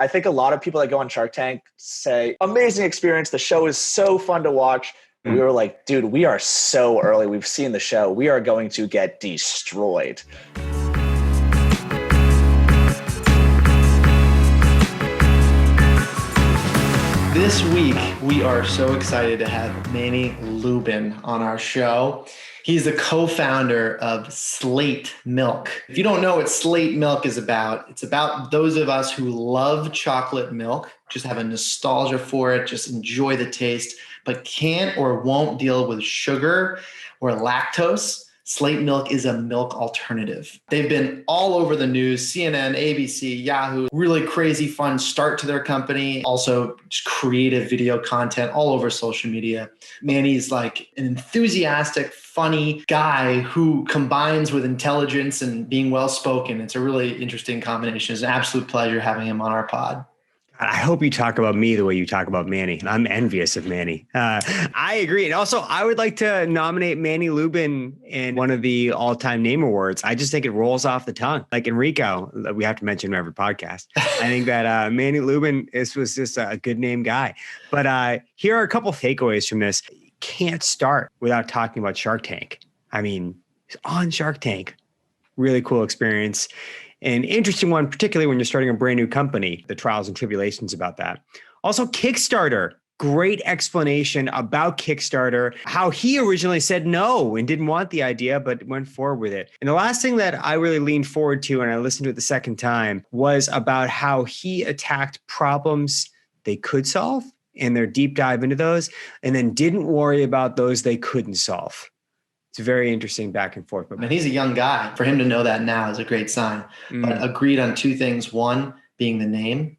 I think a lot of people that go on Shark Tank say, amazing experience. The show is so fun to watch. We were like, dude, we are so early. We've seen the show. We are going to get destroyed. This week, we are so excited to have Manny Lubin on our show. He's the co-founder of Slate Milk. If you don't know what Slate Milk is about, it's about those of us who love chocolate milk, just have a nostalgia for it, just enjoy the taste, but can't or won't deal with sugar or lactose. Slate Milk is a milk alternative. They've been all over the news, CNN, ABC, Yahoo, really crazy fun start to their company. Also just creative video content all over social media. Manny's like an enthusiastic, funny guy who combines with intelligence and being well-spoken. It's a really interesting combination. It's an absolute pleasure having him on our pod. I hope you talk about me the way you talk about Manny. I'm envious of Manny. I agree. And also, I would like to nominate Manny Lubin in one of the all-time name awards. I just think it rolls off the tongue. Like Enrico, we have to mention him every podcast. I think that Manny Lubin was just a good name guy. But here are a couple takeaways from this. You can't start without talking about Shark Tank. I mean, on Shark Tank, really cool experience. An interesting one, particularly when you're starting a brand new company, the trials and tribulations about that. Also, Kickstarter, great explanation about Kickstarter, how he originally said no and didn't want the idea, but went forward with it. And the last thing that I really leaned forward to, and I listened to it the second time, was about how he attacked problems they could solve and their deep dive into those, and then didn't worry about those they couldn't solve. It's very interesting back and forth. But he's a young guy. For him to know that now is a great sign. But agreed on two things. One being the name.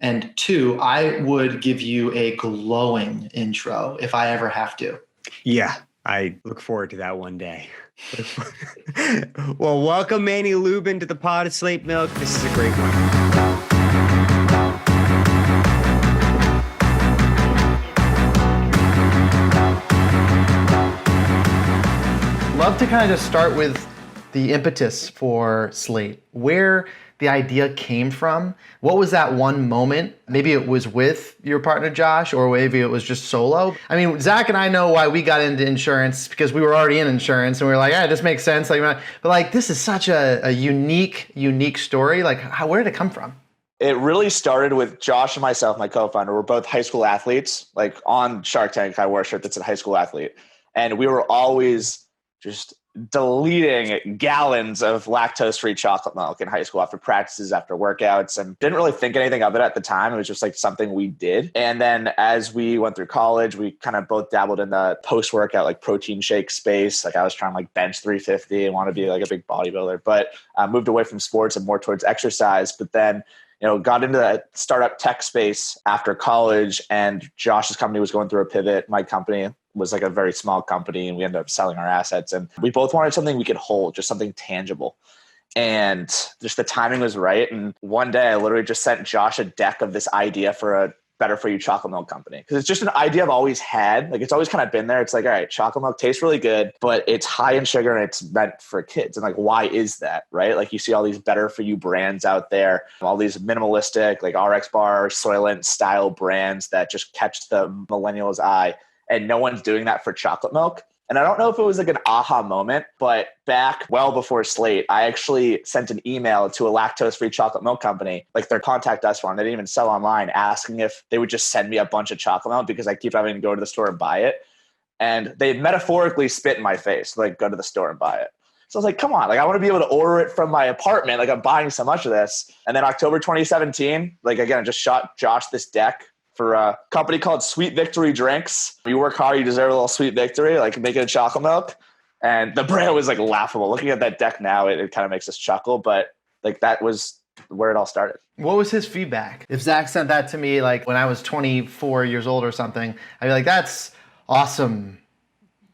And two, I would give you a glowing intro if I ever have to. Yeah, I look forward to that one day. Well, welcome Manny Lubin to the pod of Slate Milk. This is a great one. Love to kind of just start with the impetus for Slate, where the idea came from. What was that one moment? Maybe it was with your partner, Josh, or maybe it was just solo. I mean, Zach and I know why we got into insurance because we were already in insurance and we were like, this makes sense. But like, this is such a unique story. Like, where did it come from? It really started with Josh and myself, my co-founder. We're both high school athletes. Like on Shark Tank, I wore a shirt that said high school athlete. And we were always just deleting gallons of lactose-free chocolate milk in high school after practices, after workouts, and didn't really think anything of it at the time. It was just like something we did. And then as we went through college, we kind of both dabbled in the post-workout, like protein shake space. Like I was trying to like bench 350 and want to be like a big bodybuilder, but moved away from sports and more towards exercise. But then, got into the startup tech space after college, and Josh's company was going through a pivot. My company was like a very small company, and we ended up selling our assets, and we both wanted something we could hold, just something tangible. And just the timing was right. And one day I literally just sent Josh a deck of this idea for a better for you chocolate milk company. Cause it's just an idea I've always had. Like it's always kind of been there. It's like, all right, chocolate milk tastes really good, but it's high in sugar and it's meant for kids. And like, why is that? Right? Like you see all these better for you brands out there, all these minimalistic, like RX bar, Soylent style brands that just catch the millennial's eye. And no one's doing that for chocolate milk. And I don't know if it was like an aha moment, but back well before Slate, I actually sent an email to a lactose-free chocolate milk company, like their contact us form. They didn't even sell online, asking if they would just send me a bunch of chocolate milk because I keep having to go to the store and buy it. And they metaphorically spit in my face, like go to the store and buy it. So I was like, come on, like I want to be able to order it from my apartment. Like I'm buying so much of this. And then October 2017, like again, I just shot Josh this deck for a company called Sweet Victory Drinks. You work hard, you deserve a little sweet victory, like making a chocolate milk. And the brand was like laughable. Looking at that deck now, it kind of makes us chuckle, but like that was where it all started. What was his feedback? If Zach sent that to me like when I was 24 years old or something, I'd be like, that's awesome.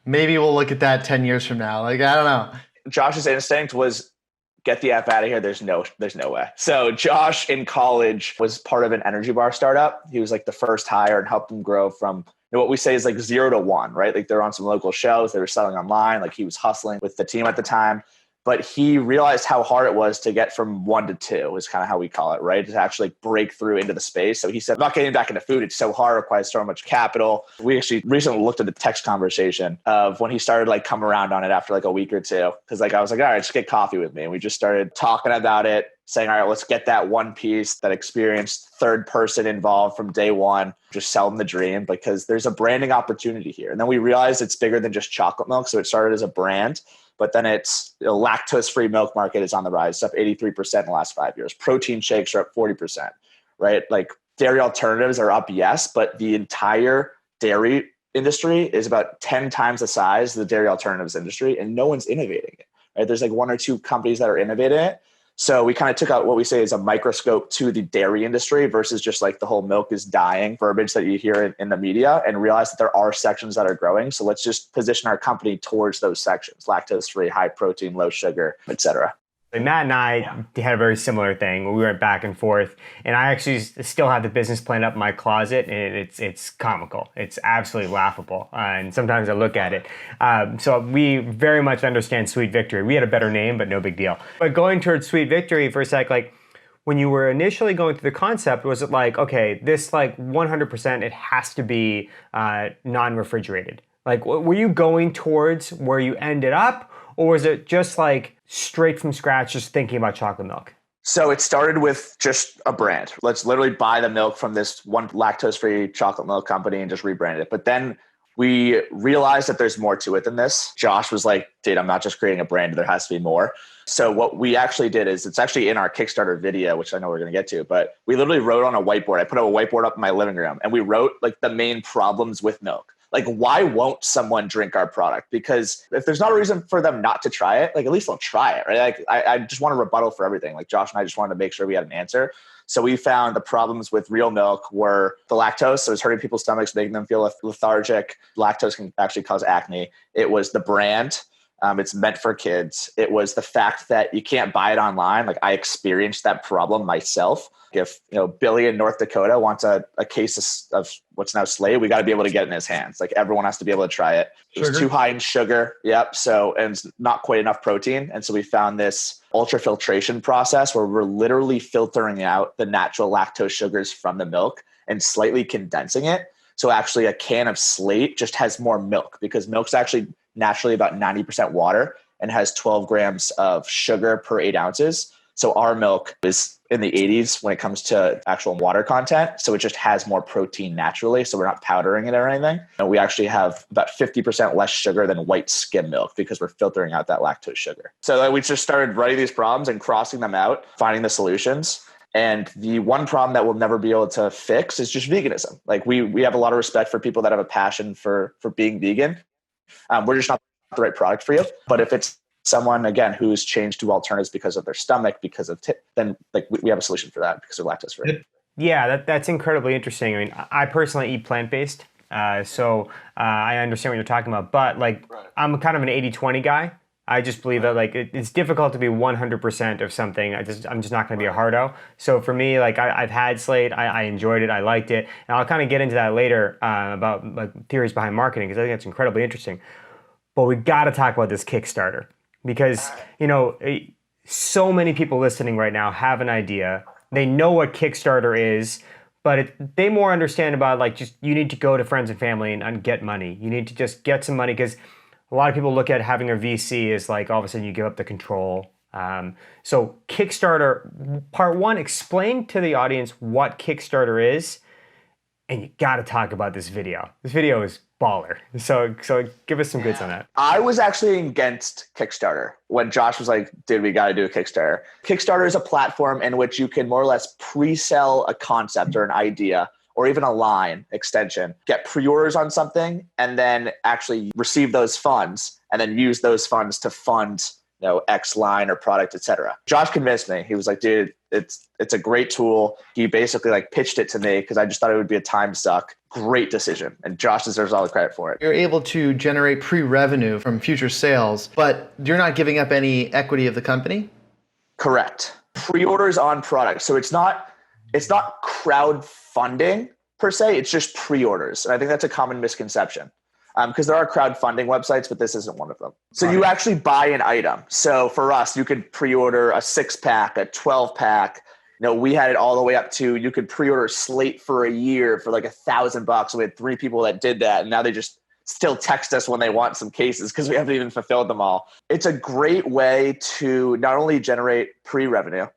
Maybe we'll look at that 10 years from now. Like, I don't know. Josh's instinct was get the F out of here. There's no way. So Josh in college was part of an energy bar startup. He was like the first hire and helped them grow from what we say is like 0 to 1, right? Like they're on some local shows. They were selling online. Like he was hustling with the team at the time. but he realized how hard it was to get from 1 to 2 is kind of how we call it, right? To actually break through into the space. So he said, I'm not getting back into food. It's so hard, it requires so much capital. We actually recently looked at the text conversation of when he started like come around on it after like a week or two. Cause like, I was like, all right, just get coffee with me. And we just started talking about it, saying, all right, let's get that one piece, that experienced third person involved from day one, just sell them the dream because there's a branding opportunity here. And then we realized it's bigger than just chocolate milk. So it started as a brand. But then it's lactose-free milk market is on the rise. It's up 83% in the last 5 years. Protein shakes are up 40%, right? Like dairy alternatives are up, yes, but the entire dairy industry is about 10 times the size of the dairy alternatives industry, and no one's innovating it, right? There's like 1 or 2 companies that are innovating it. So we kind of took out what we say is a microscope to the dairy industry versus just like the whole milk is dying verbiage that you hear in the media, and realize that there are sections that are growing. So let's just position our company towards those sections: lactose-free, high protein, low sugar, et cetera. Matt and I had a very similar thing. We went back and forth, and I actually still have the business plan up in my closet, and it's comical. It's absolutely laughable, and sometimes I look at it. So we very much understand Sweet Victory. We had a better name, but no big deal. But going towards Sweet Victory for a sec, like when you were initially going through the concept, was it like, okay, this like 100%, it has to be non-refrigerated? Like, were you going towards where you ended up? Or was it just like straight from scratch, just thinking about chocolate milk? So it started with just a brand. Let's literally buy the milk from this one lactose-free chocolate milk company and just rebrand it. But then we realized that there's more to it than this. Josh was like, dude, I'm not just creating a brand. There has to be more. So what we actually did is, it's actually in our Kickstarter video, which I know we're going to get to, but we literally wrote on a whiteboard. I put a whiteboard up in my living room, and we wrote like the main problems with milk. Like, why won't someone drink our product? Because if there's not a reason for them not to try it, like at least they'll try it, right? Like I just want a rebuttal for everything. Like Josh and I just wanted to make sure we had an answer. So we found the problems with real milk were the lactose. So it was hurting people's stomachs, making them feel lethargic. Lactose can actually cause acne. It was the brand. It's meant for kids. It was the fact that you can't buy it online. Like I experienced that problem myself. If Billy in North Dakota wants a case of what's now Slate, we got to be able to get it in his hands. Like everyone has to be able to try it. It's too high in sugar. Yep. So, and it's not quite enough protein. And so we found this ultrafiltration process where we're literally filtering out the natural lactose sugars from the milk and slightly condensing it. So actually a can of Slate just has more milk, because milk's actually naturally about 90% water and has 12 grams of sugar per 8 ounces. So our milk is in the 80s when it comes to actual water content. So it just has more protein naturally. So we're not powdering it or anything. And we actually have about 50% less sugar than white skim milk because we're filtering out that lactose sugar. So we just started writing these problems and crossing them out, finding the solutions. And the one problem that we'll never be able to fix is just veganism. Like we have a lot of respect for people that have a passion for being vegan. We're just not the right product for you. But if it's someone, again, who's changed to alternatives because of their stomach, because of then like we have a solution for that because they're lactose free. Yeah, that's incredibly interesting. I mean, I personally eat plant-based, so I understand what you're talking about. But like, I'm kind of an 80-20 guy. I just believe that like it's difficult to be 100% of something. I'm just not going to be a hardo. So for me, like I've had Slate, I enjoyed it, I liked it, and I'll kind of get into that later about like theories behind marketing, because I think that's incredibly interesting. But we got to talk about this Kickstarter, because so many people listening right now have an idea. They know what Kickstarter is, but they more understand about like just you need to go to friends and family and get money. You need to just get some money, because a lot of people look at having a VC as like all of a sudden you give up the control. So Kickstarter, part one, explain to the audience what Kickstarter is, and you got to talk about this video. This video is baller. So give us some goods on that. I was actually against Kickstarter when Josh was like, dude, we got to do a Kickstarter. Kickstarter is a platform in which you can more or less pre-sell a concept or an idea, or even a line extension, get pre-orders on something, and then actually receive those funds and then use those funds to fund X line or product, etc. Josh convinced me. He was like, dude, it's a great tool. He basically like pitched it to me because I just thought it would be a time suck. Great decision. And Josh deserves all the credit for it. You're able to generate pre-revenue from future sales, but you're not giving up any equity of the company? Correct. Pre-orders on products. So it's not crowdfunding per se, it's just pre-orders. And I think that's a common misconception. because there are crowdfunding websites, but this isn't one of them. So you actually buy an item. So for us, you could pre-order a 6-pack, a 12-pack. We had it all the way up to, you could pre-order Slate for a year for like $1,000. We had 3 people that did that, and now they just still text us when they want some cases because we haven't even fulfilled them all. It's a great way to not only generate pre-revenue,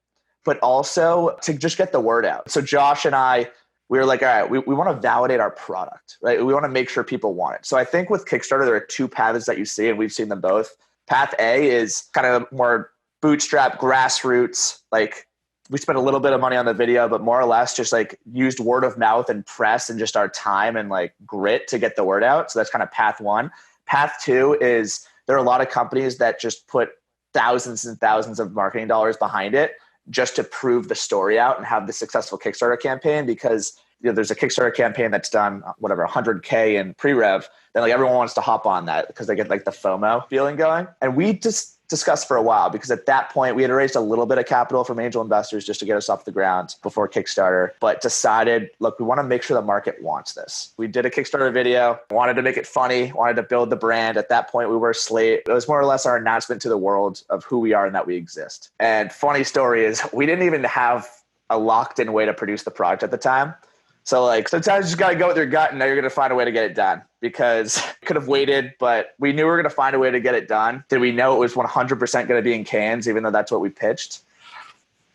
but also to just get the word out. So Josh and I, we were like, all right, we want to validate our product, right? We want to make sure people want it. So I think with Kickstarter, there are 2 paths that you see, and we've seen them both. Path A is kind of more bootstrap, grassroots, like we spent a little bit of money on the video, but more or less just like used word of mouth and press and just our time and like grit to get the word out. So that's kind of path 1. Path 2 is there are a lot of companies that just put thousands and thousands of marketing dollars behind it just to prove the story out and have the successful Kickstarter campaign, because there's a Kickstarter campaign that's done whatever 100K in pre-rev, then like everyone wants to hop on that because they get like the FOMO feeling going. And we just discussed for a while, because at that point we had raised a little bit of capital from angel investors just to get us off the ground before Kickstarter, but decided, look, we want to make sure the market wants this. We did a Kickstarter video, wanted to make it funny, wanted to build the brand. At that point we were Slate. It was more or less our announcement to the world of who we are and that we exist. And funny story is we didn't even have a locked in way to produce the product at the time. So like sometimes you just got to go with your gut, and now you're going to find a way to get it done, because could have waited, but we knew we were going to find a way to get it done. Did we know it was 100% going to be in cans, even though that's what we pitched?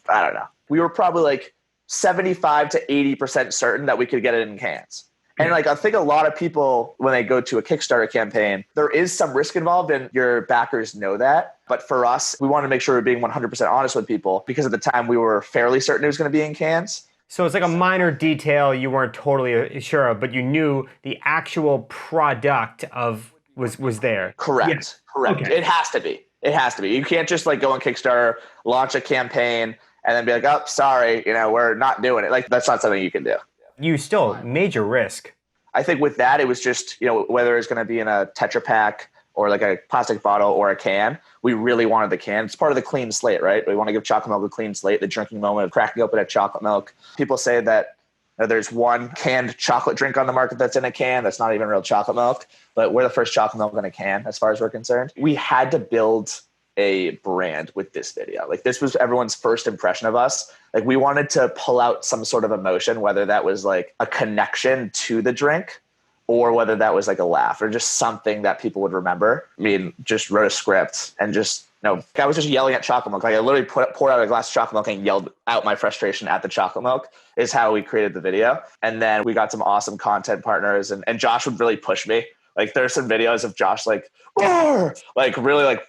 I don't know. We were probably like 75 to 80% certain that we could get it in cans. And like, I think a lot of people, when they go to a Kickstarter campaign, there is some risk involved, and your backers know that. But for us, we want to make sure we're being 100% honest with people, because at the time we were fairly certain it was going to be in cans. So it's like a minor detail you weren't totally sure of, but you knew the actual product of was there. Correct. Yes. Correct. Okay. It has to be. It has to be. You can't just like go on Kickstarter, launch a campaign, and then be like, oh, sorry, we're not doing it. Like, that's not something you can do. You still major risk. I think with that, it was just, whether it's going to be in a Tetra Pak or like a plastic bottle or a can, we really wanted the can. It's part of the clean slate, right? We want to give chocolate milk a clean slate, the drinking moment of cracking open a chocolate milk. People say that there's one canned chocolate drink on the market that's in a can. That's not even real chocolate milk, but we're the first chocolate milk in a can as far as we're concerned. We had to build a brand with this video. Like, this was everyone's first impression of us. Like, we wanted to pull out some sort of emotion, whether that was like a connection to the drink, or whether that was like a laugh or just something that people would remember. I mean, just wrote a script and just, I was just yelling at chocolate milk. Like, I literally poured out a glass of chocolate milk and yelled out my frustration at the chocolate milk is how we created the video. And then we got some awesome content partners, and Josh would really push me. Like, there's some videos of Josh like really like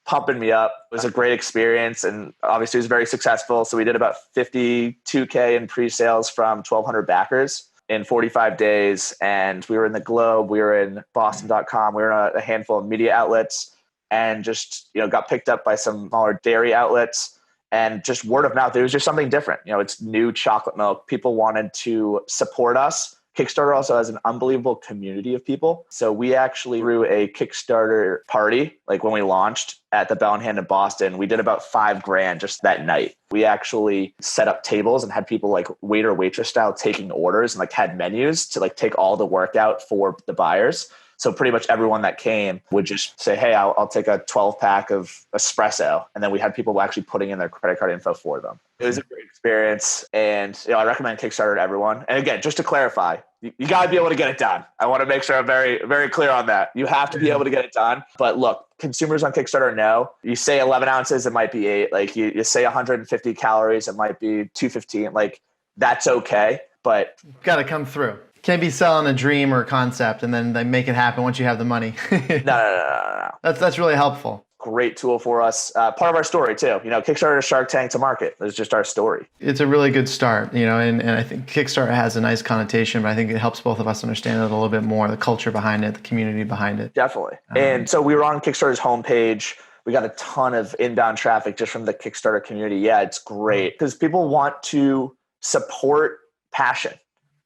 pumping me up. It was a great experience, and obviously it was very successful. So we did about 52K in pre-sales from 1,200 backers in 45 days. And we were in the Globe, we were in Boston.com, we were in a handful of media outlets, and just, got picked up by some smaller dairy outlets, and just word of mouth. It was just something different. It's new chocolate milk. People wanted to support us. Kickstarter also has an unbelievable community of people. So we actually threw a Kickstarter party, like when we launched at the Bell and Hand in Boston. We did about $5,000 just that night. We actually set up tables and had people like waiter, waitress style taking orders, and like had menus to like take all the work out for the buyers. So pretty much everyone that came would just say, hey, I'll take a 12-pack of espresso. And then we had people actually putting in their credit card info for them. It was a great experience. And I recommend Kickstarter to everyone. And again, just to clarify, you got to be able to get it done. I want to make sure I'm very, very clear on that. You have to be able to get it done. But look, consumers on Kickstarter know. You say 11 ounces, it might be 8. Like you say 150 calories, it might be 215. Like, that's okay. But got to come through. Can't be selling a dream or a concept and then they make it happen once you have the money. No. That's really helpful. Great tool for us. Part of our story too. Kickstarter is Shark Tank to market. It's just our story. It's a really good start, and I think Kickstarter has a nice connotation, but I think it helps both of us understand it a little bit more, the culture behind it, the community behind it. Definitely. And so we were on Kickstarter's homepage. We got a ton of inbound traffic just from the Kickstarter community. Yeah, it's great because people want to support passion.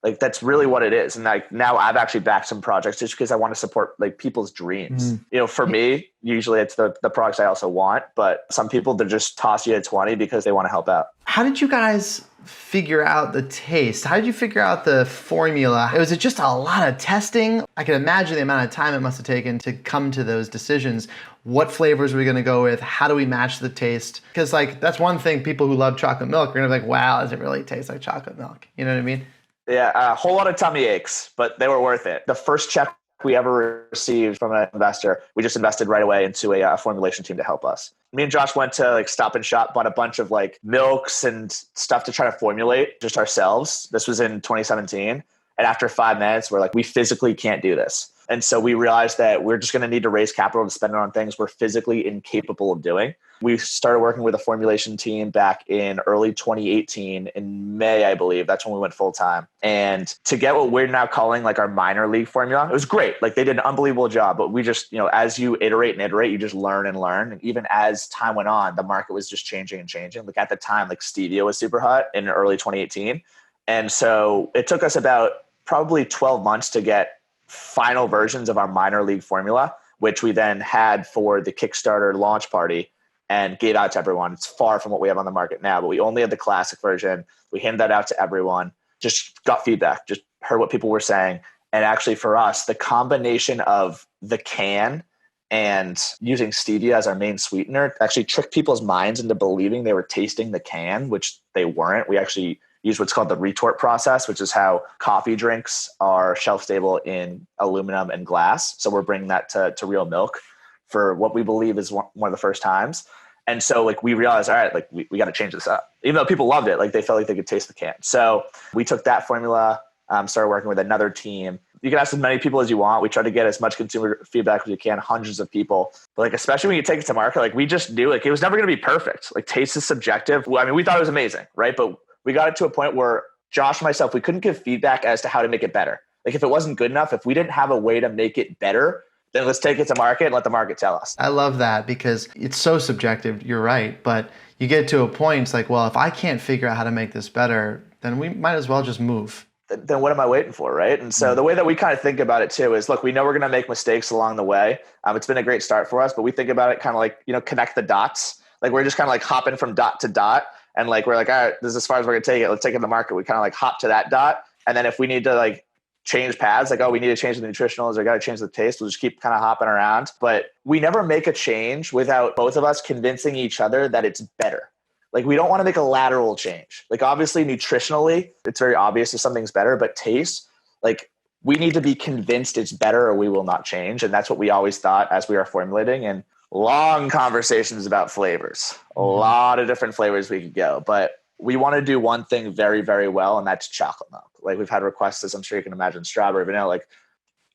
Like that's really what it is. And like now I've actually backed some projects just because I want to support like people's dreams. You know, for me, usually it's the products I also want, but some people, they just toss you a 20 because they want to help out. How did you guys figure out the taste? How did you figure out the formula? Was it just a lot of testing? I can imagine the amount of time it must have taken to come to those decisions. What flavors are we going to go with? How do we match the taste? Because like that's one thing people who love chocolate milk are going to be like, wow, does it really taste like chocolate milk? You know what I mean? Yeah, a whole lot of tummy aches, but they were worth it. The first check we ever received from an investor, we just invested right away into a formulation team to help us. Me and Josh went to like Stop and Shop, bought a bunch of like milks and stuff to try to formulate just ourselves. This was in 2017. And after 5 minutes, we're like, we physically can't do this. And so we realized that we're just going to need to raise capital to spend it on things we're physically incapable of doing. We started working with a formulation team back in early 2018 in May, I believe. That's when we went full time. And to get what we're now calling like our minor league formula, it was great. Like they did an unbelievable job, but we just, you know, as you iterate and iterate, you just learn and learn. And even as time went on, the market was just changing and changing. Like at the time, like stevia was super hot in early 2018. And so it took us about probably 12 months to get final versions of our minor league formula, which we then had for the Kickstarter launch party and gave out to everyone. It's far from what we have on the market now, but we only had the classic version. We handed that out to everyone, just got feedback, just heard what people were saying. And actually for us, the combination of the can and using stevia as our main sweetener actually tricked people's minds into believing they were tasting the can, which they weren't. We actually use what's called the retort process, which is how coffee drinks are shelf stable in aluminum and glass. So we're bringing that to real milk for what we believe is one of the first times. And so like we realized, all right, like we got to change this up. Even though people loved it, like they felt like they could taste the can. So we took that formula, started working with another team. You can ask as many people as you want. We try to get as much consumer feedback as you can, hundreds of people. But like, especially when you take it to market, like we just knew like it was never going to be perfect. Like taste is subjective. I mean, we thought it was amazing, right? But we got it to a point where Josh and myself, we couldn't give feedback as to how to make it better. Like if it wasn't good enough, if we didn't have a way to make it better, then let's take it to market and let the market tell us. I love that because it's so subjective. You're right. But you get to a point, it's like, well, if I can't figure out how to make this better, then we might as well just move. Then what am I waiting for, right? And so the way that we kind of think about it too is, look, we know we're going to make mistakes along the way. It's been a great start for us, but we think about it kind of like, you know, connect the dots. Like we're just kind of like hopping from dot to dot. And like, we're like, all right, this is as far as we're going to take it. Let's take it to the market. We kind of like hop to that dot. And then if we need to like change paths, like, oh, we need to change the nutritionals or got to change the taste, we'll just keep kind of hopping around. But we never make a change without both of us convincing each other that it's better. Like we don't want to make a lateral change. Like obviously nutritionally, it's very obvious if something's better, but taste, like we need to be convinced it's better or we will not change. And that's what we always thought as we are formulating. And long conversations about flavors, a lot of different flavors we could go, but we want to do one thing very, very well. And that's chocolate milk. Like we've had requests, as I'm sure you can imagine, strawberry, vanilla, like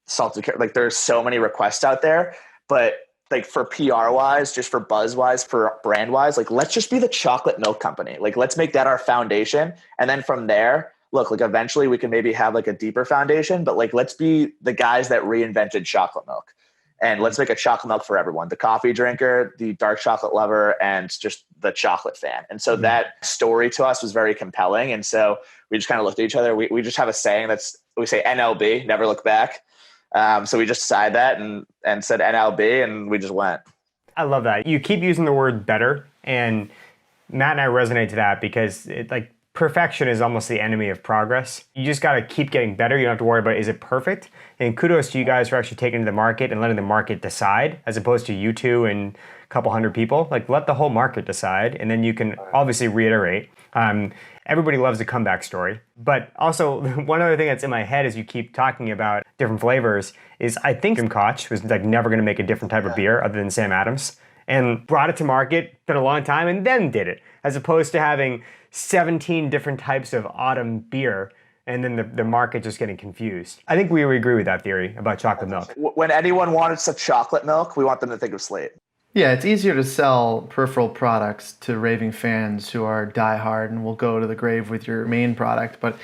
salted, like there's so many requests out there, but like for PR wise, just for buzz wise, for brand wise, like let's just be the chocolate milk company. Like let's make that our foundation. And then from there, look, like eventually we can maybe have like a deeper foundation, but like, let's be the guys that reinvented chocolate milk. And let's make a chocolate milk for everyone, the coffee drinker, the dark chocolate lover, and just the chocolate fan. And so that story to us was very compelling. And so we just kind of looked at each other. We just have a saying we say NLB, never look back. So we just decided that and said NLB and we just went. I love that. You keep using the word better, and Matt and I resonate to that because perfection is almost the enemy of progress. You just got to keep getting better. You don't have to worry about, is it perfect? And kudos to you guys for actually taking it to the market and letting the market decide, as opposed to you two and a couple hundred people. Like let the whole market decide, and then you can obviously reiterate. Everybody loves a comeback story. But also one other thing that's in my head as you keep talking about different flavors is I think Jim Koch was like never going to make a different type of beer other than Sam Adams, and brought it to market, been a long time, and then did it, as opposed to having 17 different types of autumn beer and then the market just getting confused. I think we agree with that theory about chocolate milk. When anyone wants a chocolate milk, we want them to think of Slate. Yeah, it's easier to sell peripheral products to raving fans who are diehard and will go to the grave with your main product. But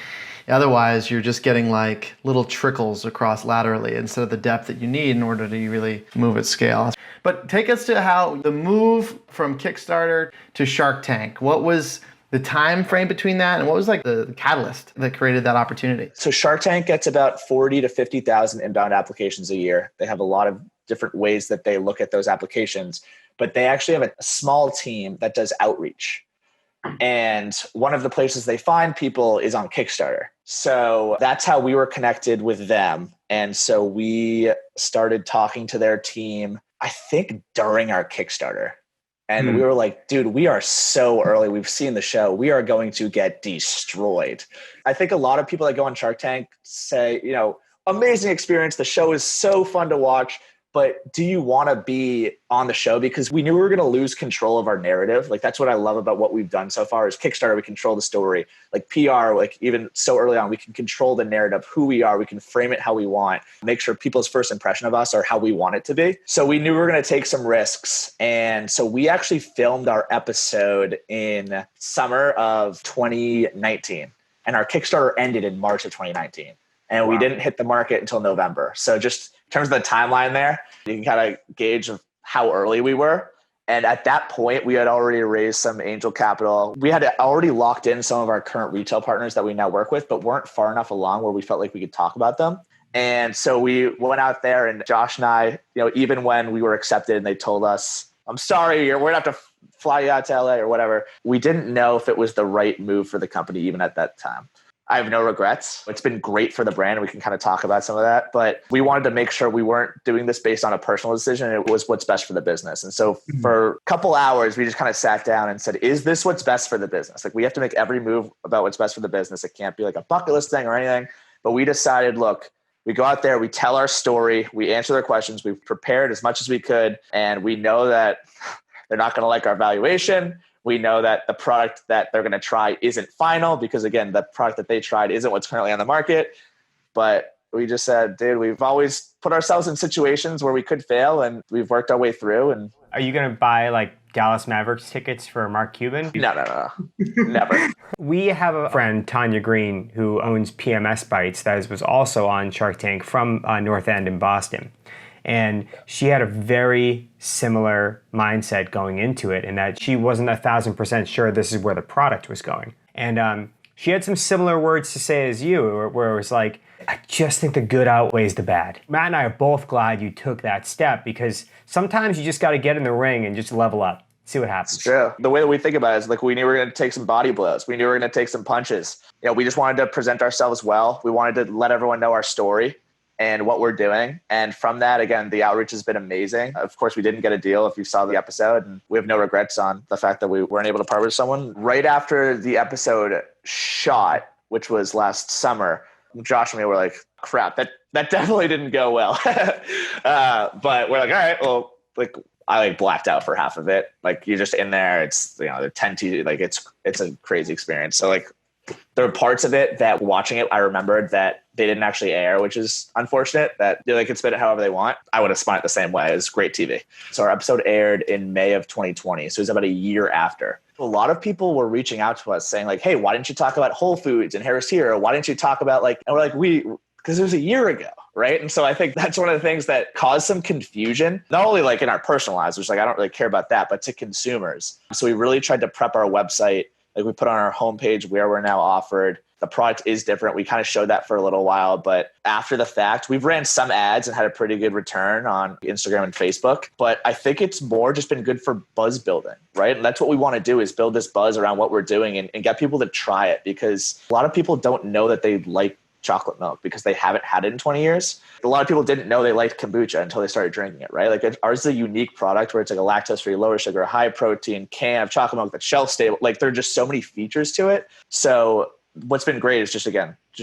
otherwise, you're just getting like little trickles across laterally instead of the depth that you need in order to really move at scale. But take us to how the move from Kickstarter to Shark Tank. What was the time frame between that, and what was like the catalyst that created that opportunity? So Shark Tank gets about 40 to 50,000 inbound applications a year. They have a lot of different ways that they look at those applications, but they actually have a small team that does outreach. And one of the places they find people is on Kickstarter. So that's how we were connected with them. And so we started talking to their team, I think during our Kickstarter. And we were like, dude, we are so early. We've seen the show. We are going to get destroyed. I think a lot of people that go on Shark Tank say, amazing experience. The show is so fun to watch. But do you want to be on the show? Because we knew we were going to lose control of our narrative. Like, that's what I love about what we've done so far is Kickstarter. We control the story. Like PR, like even so early on, we can control the narrative, who we are. We can frame it how we want, make sure people's first impression of us are how we want it to be. So we knew we were going to take some risks. And so we actually filmed our episode in summer of 2019. And our Kickstarter ended in March of 2019. And we didn't hit the market until November. So just in terms of the timeline there, you can kind of gauge of how early we were. And at that point, we had already raised some angel capital. We had already locked in some of our current retail partners that we now work with, but weren't far enough along where we felt like we could talk about them. And so we went out there, and Josh and I, even when we were accepted and they told us, I'm sorry, we're going to have to fly you out to LA or whatever, we didn't know if it was the right move for the company even at that time. I have no regrets. It's been great for the brand, and we can kind of talk about some of that. But we wanted to make sure we weren't doing this based on a personal decision. It was what's best for the business. And so for a couple hours, we just kind of sat down and said, is this what's best for the business? Like, we have to make every move about what's best for the business. It can't be like a bucket list thing or anything. But we decided, look, we go out there, we tell our story, we answer their questions, we've prepared as much as we could, and we know that they're not going to like our valuation. We know that the product that they're going to try isn't final because, again, the product that they tried isn't what's currently on the market. But we just said, dude, we've always put ourselves in situations where we could fail, and we've worked our way through. And are you going to buy like Dallas Mavericks tickets for Mark Cuban? No. Never. We have a friend, Tanya Green, who owns PMS Bites, that was also on Shark Tank from North End in Boston. And she had a very similar mindset going into it, in that she wasn't 1,000% sure this is where the product was going. And she had some similar words to say as you, where it was like, I just think the good outweighs the bad. Matt and I are both glad you took that step, because sometimes you just got to get in the ring and just level up, see what happens. It's true. The way that we think about it is like, we knew we were going to take some body blows. We knew we were going to take some punches. We just wanted to present ourselves well. We wanted to let everyone know our story and what we're doing. And from that, again, the outreach has been amazing. Of course, we didn't get a deal if you saw the episode, and we have no regrets on the fact that we weren't able to partner with someone. Right after the episode shot, which was last summer, Josh and me were like, crap, that definitely didn't go well. But we're like, all right, well, like, I blacked out for half of it. Like, you're just in there. It's, the 10 T, like it's a crazy experience. So like, there were parts of it that watching it, I remembered that they didn't actually air, which is unfortunate, that they could spin it however they want. I would have spun it the same way. It was great TV. So our episode aired in May of 2020. So it was about a year after. A lot of people were reaching out to us saying like, hey, why didn't you talk about Whole Foods and Harris Teeter? Or why didn't you talk about and we're like, because it was a year ago, right? And so I think that's one of the things that caused some confusion, not only like in our personal lives, which I don't really care about that, but to consumers. So we really tried to prep our website. Like, we put on our homepage where we're now offered. The product is different. We kind of showed that for a little while, but after the fact, we've ran some ads and had a pretty good return on Instagram and Facebook. But I think it's more just been good for buzz building, right? And that's what we want to do, is build this buzz around what we're doing and get people to try it, because a lot of people don't know that they like chocolate milk because they haven't had it in 20 years. A lot of people didn't know they liked kombucha until they started drinking it, right? Like, ours is a unique product where it's like a lactose-free, lower sugar, high protein can of chocolate milk that's shelf stable. Like, there are just so many features to it. So what's been great is just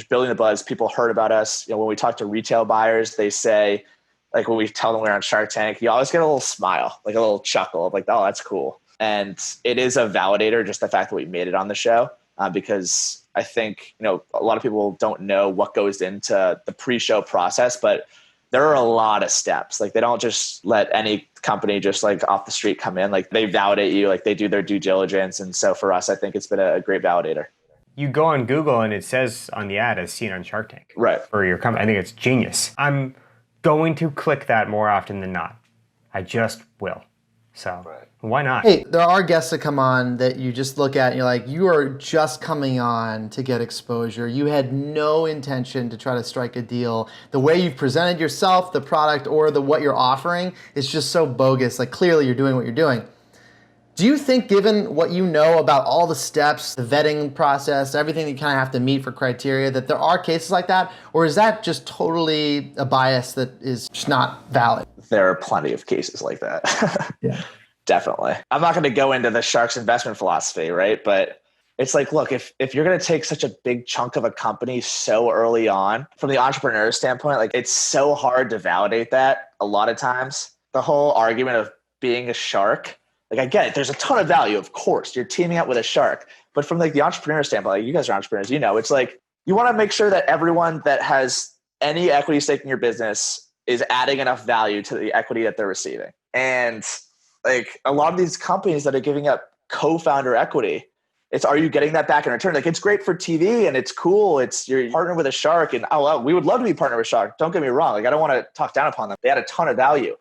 building the buzz. People heard about us. When we talk to retail buyers, they say, like, when we tell them we're on Shark Tank, you always get a little smile, like a little chuckle of like, oh, that's cool. And it is a validator, just the fact that we made it on the show, because I think, a lot of people don't know what goes into the pre-show process, but there are a lot of steps. Like, they don't just let any company just like off the street come in. Like, they validate you, like they do their due diligence. And so for us, I think it's been a great validator. You go on Google and it says on the ad, as seen on Shark Tank. Right. For your company. I think it's genius. I'm going to click that more often than not. I just will. So why not? Hey, there are guests that come on that you just look at and you're like, you are just coming on to get exposure. You had no intention to try to strike a deal. The way you've presented yourself, the product, or what you're offering is just so bogus. Like, clearly you're doing what you're doing. Do you think, given what you know about all the steps, the vetting process, everything that you kind of have to meet for criteria, that there are cases like that? Or is that just totally a bias that is just not valid? There are plenty of cases like that. Yeah. Definitely. I'm not going to go into the shark's investment philosophy, right? But it's like, look, if you're going to take such a big chunk of a company so early on, from the entrepreneur standpoint, like it's so hard to validate that a lot of times. The whole argument of being a shark, like I get it, there's a ton of value, of course. You're teaming up with a shark. But from like the entrepreneur standpoint, like you guys are entrepreneurs, it's like you want to make sure that everyone that has any equity stake in your business is adding enough value to the equity that they're receiving. And like a lot of these companies that are giving up co-founder equity, are you getting that back in return? Like it's great for TV and it's cool. You're partnered with a shark and we would love to be partnered with a shark. Don't get me wrong. Like I don't want to talk down upon them. They had a ton of value,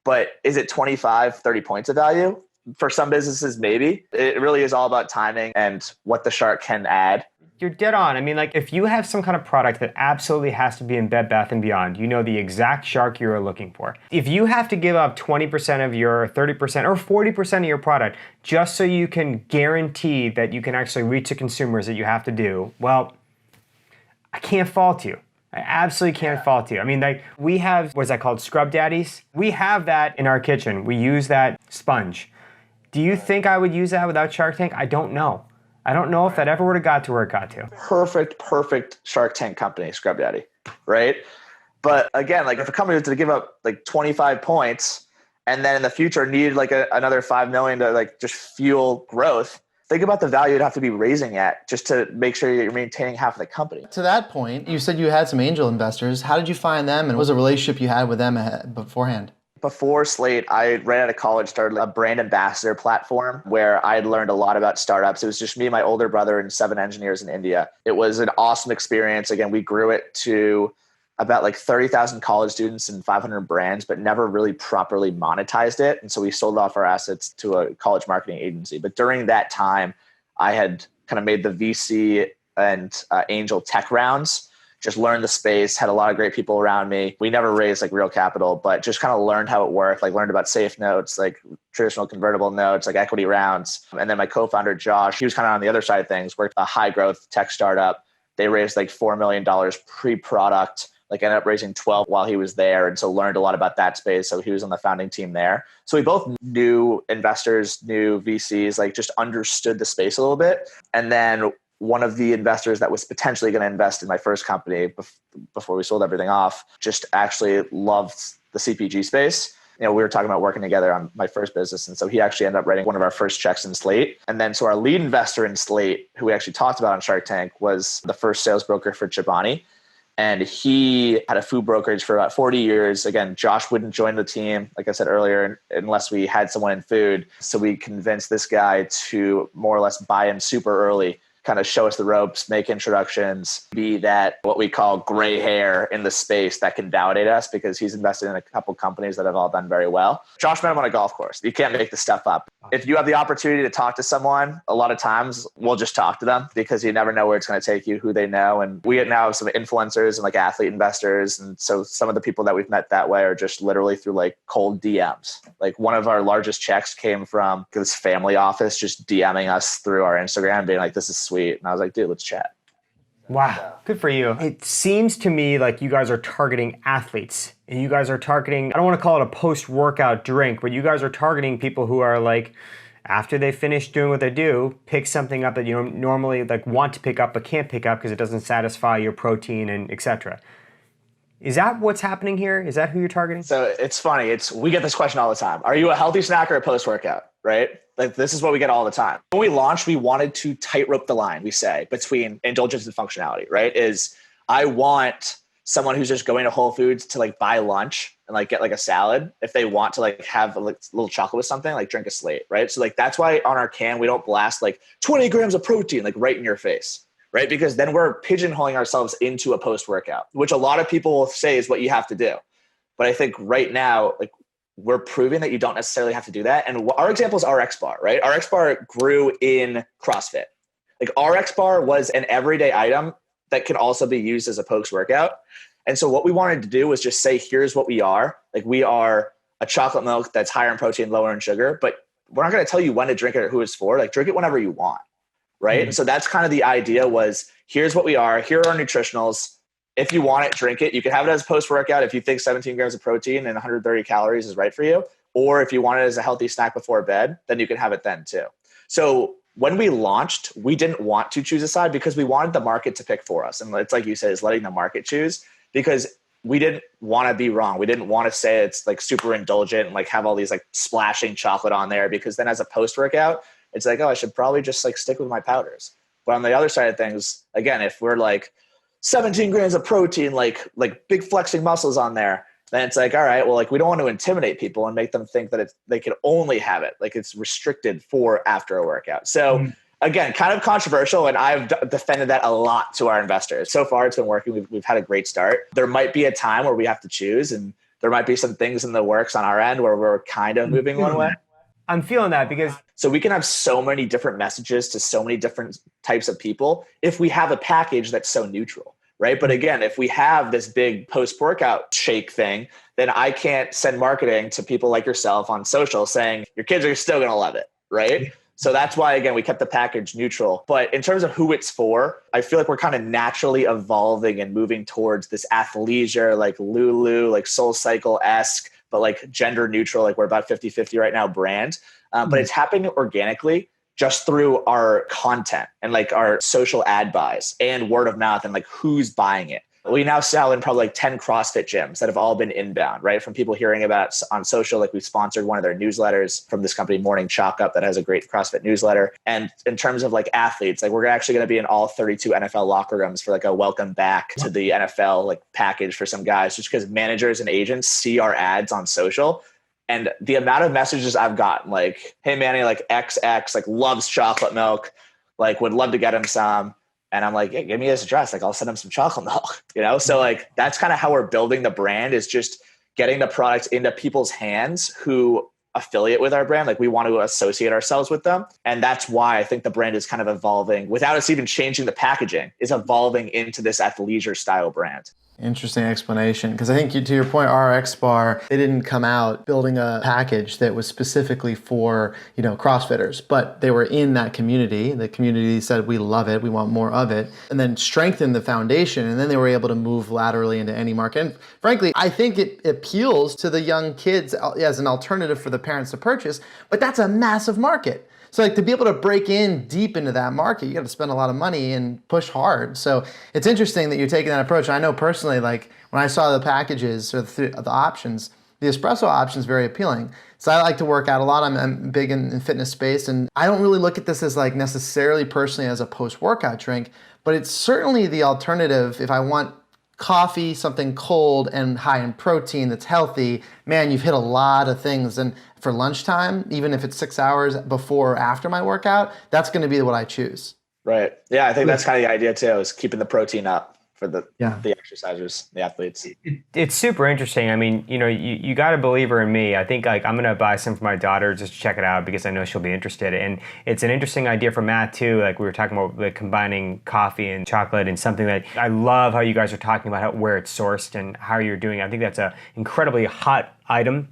but is it 25, 30 points of value? For some businesses, maybe. It really is all about timing and what the shark can add. You're dead on. I mean, like if you have some kind of product that absolutely has to be in Bed Bath & Beyond, you know the exact shark you're looking for. If you have to give up 20% of your 30% or 40% of your product just so you can guarantee that you can actually reach the consumers that you have to do, well, I can't fault you. I absolutely can't fault you. I mean, like we have, what is that called? Scrub daddies? We have that in our kitchen. We use that sponge. Do you think I would use that without Shark Tank? I don't know. I don't know if that ever would have got to where it got to. Perfect Shark Tank company, Scrub Daddy, right? But again, like if a company was to give up like 25 points and then in the future needed like another 5 million to like just fuel growth, think about the value you'd have to be raising at just to make sure you're maintaining half of the company. To that point, you said you had some angel investors. How did you find them and what was the relationship you had with them beforehand? Before Slate, I right out of college started a brand ambassador platform where I had learned a lot about startups. It was just me, my older brother, and 7 engineers in India. It was an awesome experience. Again, we grew it to about like 30,000 college students and 500 brands, but never really properly monetized it. And so we sold off our assets to a college marketing agency. But during that time, I had kind of made the VC and angel tech rounds. Just learned the space, had a lot of great people around me. We never raised like real capital, but just kind of learned how it worked, like learned about safe notes, like traditional convertible notes, like equity rounds. And then my co-founder, Josh, he was kind of on the other side of things, worked a high growth tech startup. They raised like $4 million pre-product, like ended up raising 12 while he was there. And so learned a lot about that space. So he was on the founding team there. So we both knew investors, knew VCs, like just understood the space a little bit. And then one of the investors that was potentially going to invest in my first company before we sold everything off just actually loved the CPG space. We were talking about working together on my first business. And so he actually ended up writing one of our first checks in Slate. And then so our lead investor in Slate, who we actually talked about on Shark Tank, was the first sales broker for Chobani. And he had a food brokerage for about 40 years. Again, Josh wouldn't join the team, like I said earlier, unless we had someone in food. So we convinced this guy to more or less buy in super early, kind of show us the ropes, make introductions, be that what we call gray hair in the space that can validate us because he's invested in a couple companies that have all done very well. Josh met him on a golf course. You can't make this stuff up. If you have the opportunity to talk to someone, a lot of times we'll just talk to them because you never know where it's going to take you, who they know. And we now have some influencers and like athlete investors. And so some of the people that we've met that way are just literally through like cold DMs. Like one of our largest checks came from this family office just DMing us through our Instagram being like, this is sweet. And I was like, dude, let's chat. Wow. Good for you. It seems to me like you guys are targeting athletes and you guys are targeting, I don't want to call it a post-workout drink, but you guys are targeting people who are like, after they finish doing what they do, pick something up that you normally like want to pick up but can't pick up because it doesn't satisfy your protein and etc. Is that what's happening here? Is that who you're targeting? So it's funny. We get this question all the time. Are you a healthy snack or a post-workout? Right? Like this is what we get all the time. When we launched, we wanted to tightrope the line, we say, between indulgence and functionality, right? Is I want someone who's just going to Whole Foods to like buy lunch and like get like a salad. If they want to like have a little chocolate with something, like drink a Slate, right? So like that's why on our can, we don't blast like 20 grams of protein, like right in your face, right? Because then we're pigeonholing ourselves into a post-workout, which a lot of people will say is what you have to do. But I think right now, like we're proving that you don't necessarily have to do that. And our example is RX Bar, right? RX Bar grew in CrossFit. Like RX Bar was an everyday item that can also be used as a post-workout. And so what we wanted to do was just say, here's what we are. Like we are a chocolate milk that's higher in protein, lower in sugar, but we're not going to tell you when to drink it or who it's for. Like drink it whenever you want, right? Mm-hmm. And so that's kind of the idea was, here's what we are. Here are our nutritionals. If you want it, drink it. You can have it as post-workout if you think 17 grams of protein and 130 calories is right for you. Or if you want it as a healthy snack before bed, then you can have it then too. So when we launched, we didn't want to choose a side because we wanted the market to pick for us. And it's like you said, is letting the market choose, because we didn't want to be wrong. We didn't want to say it's like super indulgent and like have all these like splashing chocolate on there, because then as a post-workout, it's like, oh, I should probably just like stick with my powders. But on the other side of things, again, if we're like 17 grams of protein, like big flexing muscles on there, then it's like, all right, well, like we don't want to intimidate people and make them think that they can only have it. Like it's restricted for after a workout. So again, kind of controversial, and I've defended that a lot to our investors. So far, it's been working. We've had a great start. There might be a time where we have to choose, and there might be some things in the works on our end where we're kind of moving one way. I'm feeling that because... So we can have so many different messages to so many different types of people if we have a package that's so neutral, right? But again, if we have this big post-workout shake thing, then I can't send marketing to people like yourself on social saying your kids are still going to love it, right? So that's why, again, we kept the package neutral. But in terms of who it's for, I feel like we're kind of naturally evolving and moving towards this athleisure, like Lulu, like SoulCycle-esque, but like gender neutral, like we're about 50-50 right now brand. But it's happening organically just through our content and like our social ad buys and word of mouth and like who's buying it. We now sell in probably like 10 CrossFit gyms that have all been inbound, right? From people hearing about it on social. Like we sponsored one of their newsletters from this company, Morning Chalk Up, that has a great CrossFit newsletter. And in terms of like athletes, like we're actually going to be in all 32 NFL locker rooms for like a welcome back to the NFL like package for some guys, just because managers and agents see our ads on social. And the amount of messages I've gotten, like, hey, Manny, like XX, like loves chocolate milk, like would love to get him some. And I'm like, yeah, give me his address. Like I'll send him some chocolate milk, you know? So like, that's kind of how we're building the brand, is just getting the products into people's hands who affiliate with our brand. Like we want to associate ourselves with them. And that's why I think the brand is kind of evolving without us even changing the packaging, is evolving into this athleisure style brand. Interesting explanation. Because I think to your point, RX Bar, they didn't come out building a package that was specifically for, CrossFitters, but they were in that community. The community said, we love it, we want more of it, and then strengthened the foundation. And then they were able to move laterally into any market. And frankly, I think it appeals to the young kids as an alternative for the parents to purchase, but that's a massive market. So like to be able to break in deep into that market, you got to spend a lot of money and push hard. So it's interesting that you're taking that approach. I know personally, like when I saw the packages or the options, the espresso option is very appealing. So I like to work out a lot. I'm big in fitness space, and I don't really look at this as like necessarily personally as a post-workout drink, but it's certainly the alternative if I want coffee, something cold and high in protein that's healthy. Man, you've hit a lot of things. And for lunchtime, even if it's 6 hours before or after my workout, that's going to be what I choose. Right. Yeah, I think that's kind of the idea too, is keeping the protein up for the exercisers, the athletes. It's super interesting. I mean, you got a believer in me. I think like I'm going to buy some for my daughter just to check it out because I know she'll be interested. And it's an interesting idea for Matt too. Like we were talking about like combining coffee and chocolate, and something that I love how you guys are talking about where it's sourced and how you're doing it. I think that's an incredibly hot item.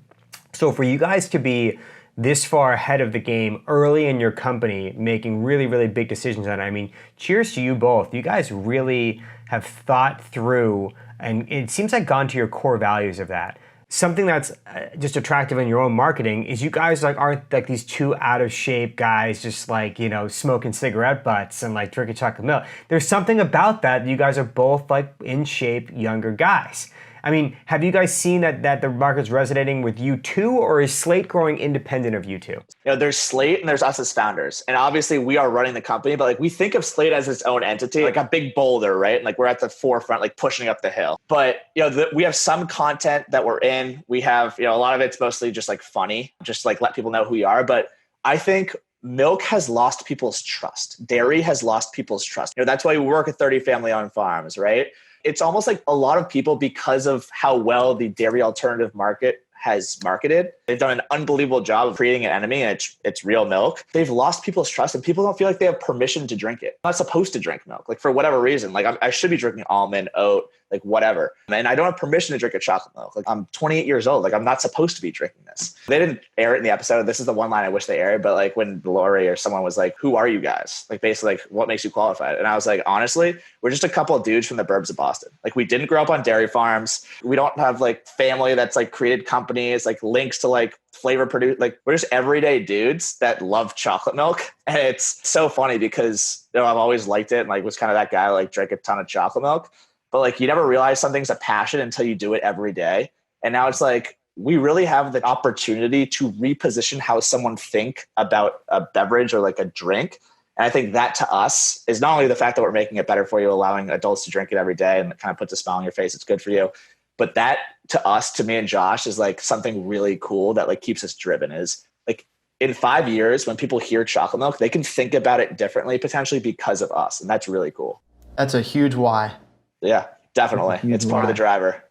So for you guys to be this far ahead of the game early in your company, making really, really big decisions on it, I mean, cheers to you both. You guys really have thought through, and it seems like gone to your core values of that. Something that's just attractive in your own marketing is you guys like aren't like these two out of shape guys just like, smoking cigarette butts and like drinking chocolate milk. There's something about that. You guys are both like in shape, younger guys. I mean, have you guys seen that the market's resonating with you too, or is Slate growing independent of you two? There's Slate and there's us as founders. And obviously we are running the company, but like we think of Slate as its own entity, like a big boulder, right? And like we're at the forefront, like pushing up the hill. But, we have some content that we're in. We have, a lot of it's mostly just like funny, just like let people know who we are. But I think milk has lost people's trust. Dairy has lost people's trust. That's why we work at 30 family-owned farms, right? It's almost like a lot of people, because of how well the dairy alternative market has marketed. They've done an unbelievable job of creating an enemy, and it's real milk. They've lost people's trust, and people don't feel like they have permission to drink it. I'm not supposed to drink milk, like for whatever reason. Like I should be drinking almond, oat, like whatever. And I don't have permission to drink a chocolate milk. Like I'm 28 years old. Like I'm not supposed to be drinking this. They didn't air it in the episode. This is the one line I wish they aired. But like when Lori or someone was like, who are you guys? Like basically like, what makes you qualified? And I was like, honestly, we're just a couple of dudes from the burbs of Boston. Like we didn't grow up on dairy farms. We don't have like family that's like created companies, like links to like flavor produce. Like we're just everyday dudes that love chocolate milk. And it's so funny because I've always liked it and like was kind of that guy, like drank a ton of chocolate milk. But like you never realize something's a passion until you do it every day. And now it's like we really have the opportunity to reposition how someone think about a beverage or like a drink. And I think that to us is not only the fact that we're making it better for you, allowing adults to drink it every day and it kind of puts a smile on your face, it's good for you. But that to us, to me and Josh, is like something really cool that like keeps us driven. Is like in 5 years, when people hear chocolate milk, they can think about it differently potentially because of us. And that's really cool. That's a huge why. Yeah, definitely. It's part of the driver.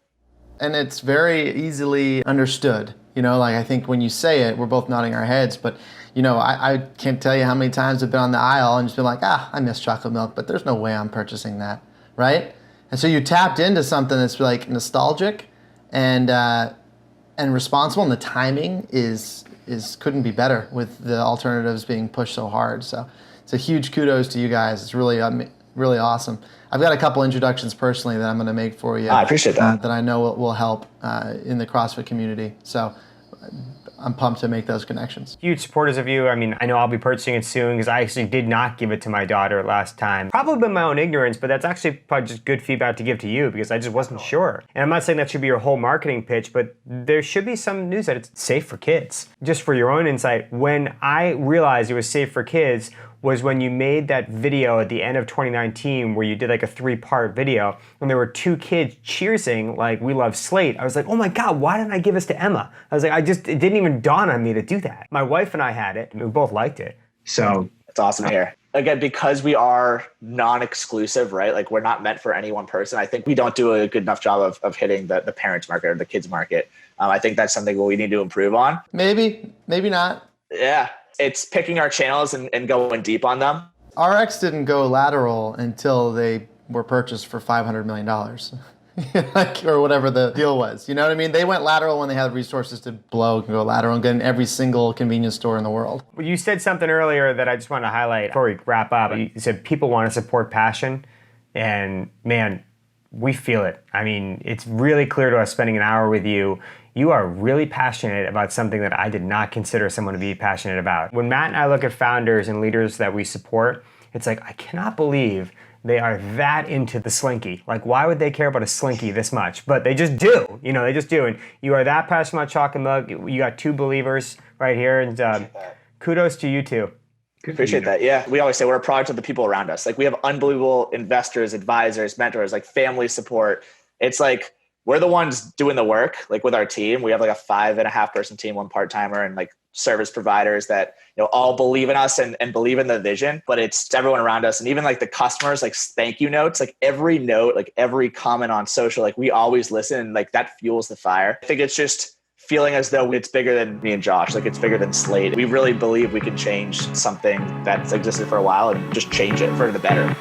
And it's very easily understood. You know, like I think when you say it, we're both nodding our heads, but you know, I can't tell you how many times I've been on the aisle and just been like, I miss chocolate milk, but there's no way I'm purchasing that, right? And so you tapped into something that's like nostalgic and responsible, and the timing is couldn't be better with the alternatives being pushed so hard. So it's a huge kudos to you guys. It's really really awesome. I've got a couple introductions personally that I'm going to make for you. I appreciate that. That I know will help in the CrossFit community. So I'm pumped to make those connections. Huge supporters of you. I mean, I know I'll be purchasing it soon because I actually did not give it to my daughter last time. Probably been my own ignorance, but that's actually probably just good feedback to give to you because I just wasn't sure. And I'm not saying that should be your whole marketing pitch, but there should be some news that it's safe for kids. Just for your own insight, when I realized it was safe for kids was when you made that video at the end of 2019 where you did like a 3-part video and there were 2 kids cheersing like we love Slate. I was like, oh my God, why didn't I give this to Emma? I was like, it didn't even dawn on me to do that. My wife and I had it and we both liked it. So it's awesome to hear. Again, because we are non-exclusive, right? Like we're not meant for any one person. I think we don't do a good enough job of hitting the parents market or the kids market. I think that's something we need to improve on. Maybe not. Yeah. It's picking our channels and going deep on them. RX didn't go lateral until they were purchased for $500 million. Or whatever the deal was. You know what I mean? They went lateral when they had resources to blow and go lateral and get in every single convenience store in the world. Well, you said something earlier that I just want to highlight before we wrap up. You said people want to support passion, and man, we feel it. I mean, it's really clear to us spending an hour with you. You are really passionate about something that I did not consider someone to be passionate about. When Matt and I look at founders and leaders that we support, it's like, I cannot believe they are that into the slinky. Like, why would they care about a slinky this much? But they just do. You know, they just do. And you are that passionate about chocolate milk. You got 2 believers right here. And kudos to you too. Appreciate that. Yeah. We always say we're a product of the people around us. Like we have unbelievable investors, advisors, mentors, like family support. It's like, we're the ones doing the work, like with our team. We have like a 5.5 person team, 1 part-timer and like service providers that, you know, all believe in us and believe in the vision, but it's everyone around us. And even like the customers, like thank you notes, like every note, like every comment on social, like we always listen and like that fuels the fire. I think it's just feeling as though it's bigger than me and Josh, like it's bigger than Slate. We really believe we can change something that's existed for a while and just change it for the better.